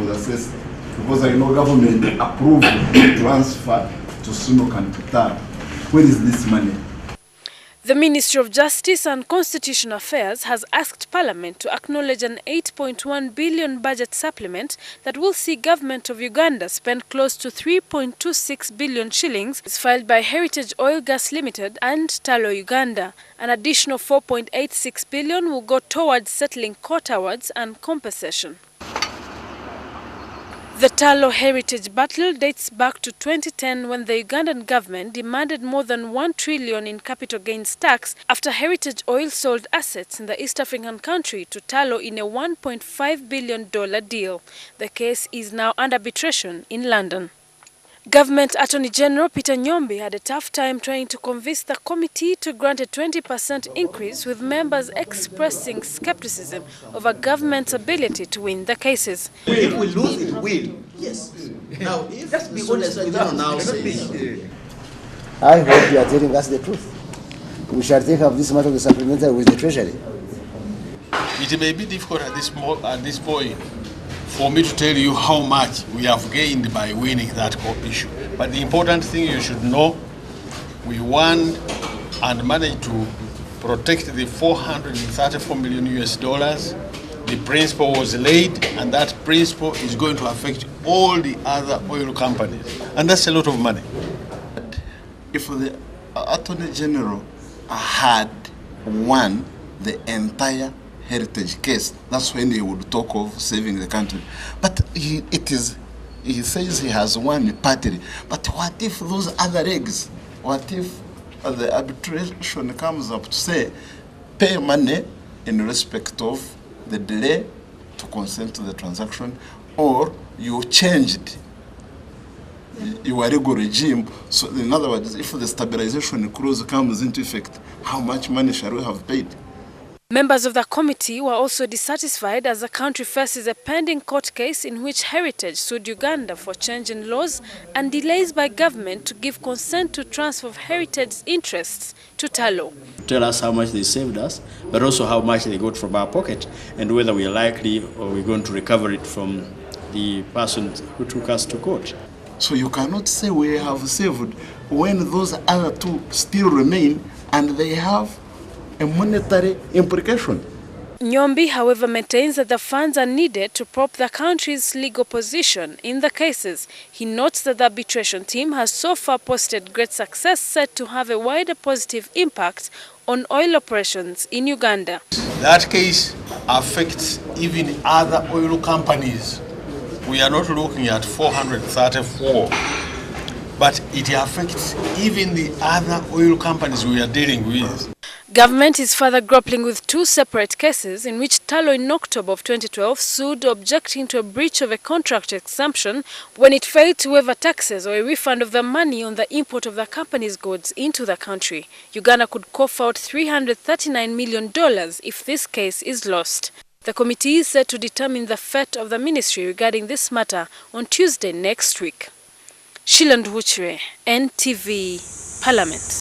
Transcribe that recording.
was assessed, because I know government approved the transfer to Sunok and to Tullow. Where is this money? The Ministry of Justice and Constitutional Affairs has asked Parliament to acknowledge an 8.1 billion budget supplement that will see government of Uganda spend close to 3.26 billion shillings filed by Heritage-Oil Gas Limited and Tullow Uganda. An additional 4.86 billion will go towards settling court awards and compensation. The Tullow heritage battle dates back to 2010 when the Ugandan government demanded more than 1 trillion in capital gains tax after Heritage Oil sold assets in the East African country to Tullow in a $1.5 billion deal. The case is now under arbitration in London. Government Attorney General Peter Nyombi had a tough time trying to convince the committee to grant a 20% increase, with members expressing skepticism over government's ability to win the cases. If we lose, it will. Yes. Now, if just be honest with you now, I hope you are telling us the truth. We shall take up this matter of the supplementary with the Treasury. It may be difficult at this point for me to tell you how much we have gained by winning that court issue. But the important thing you should know, we won and managed to protect the $434 million. The principle was laid, and that principle is going to affect all the other oil companies. And that's a lot of money. If the Attorney General had won the entire heritage case, that's when he would talk of saving the country. But he says he has won partly. But what if those other eggs? What if the arbitration comes up to say, pay money in respect of the delay to consent to the transaction, or you changed your legal regime? So in other words, if the stabilization clause comes into effect, how much money shall we have paid? Members of the committee were also dissatisfied as the country faces a pending court case in which Heritage sued Uganda for change in laws and delays by government to give consent to transfer of Heritage's interests to Tullow. Tell us how much they saved us, but also how much they got from our pocket, and whether we are likely or we're going to recover it from the person who took us to court. So you cannot say we have saved when those other two still remain and they have a monetary implication. Nyombi, however, maintains that the funds are needed to prop the country's legal position in the cases. He notes that the arbitration team has so far posted great success, said to have a wider positive impact on oil operations in Uganda. That case affects even other oil companies. We are not looking at 434, but it affects even the other oil companies we are dealing with. Government is further grappling with two separate cases in which Tullow in October of 2012 sued objecting to a breach of a contract exemption when it failed to waive taxes or a refund of the money on the import of the company's goods into the country. Uganda could cough out $339 million if this case is lost. The committee is set to determine the fate of the ministry regarding this matter on Tuesday next week. Shillings, NTV, Parliament.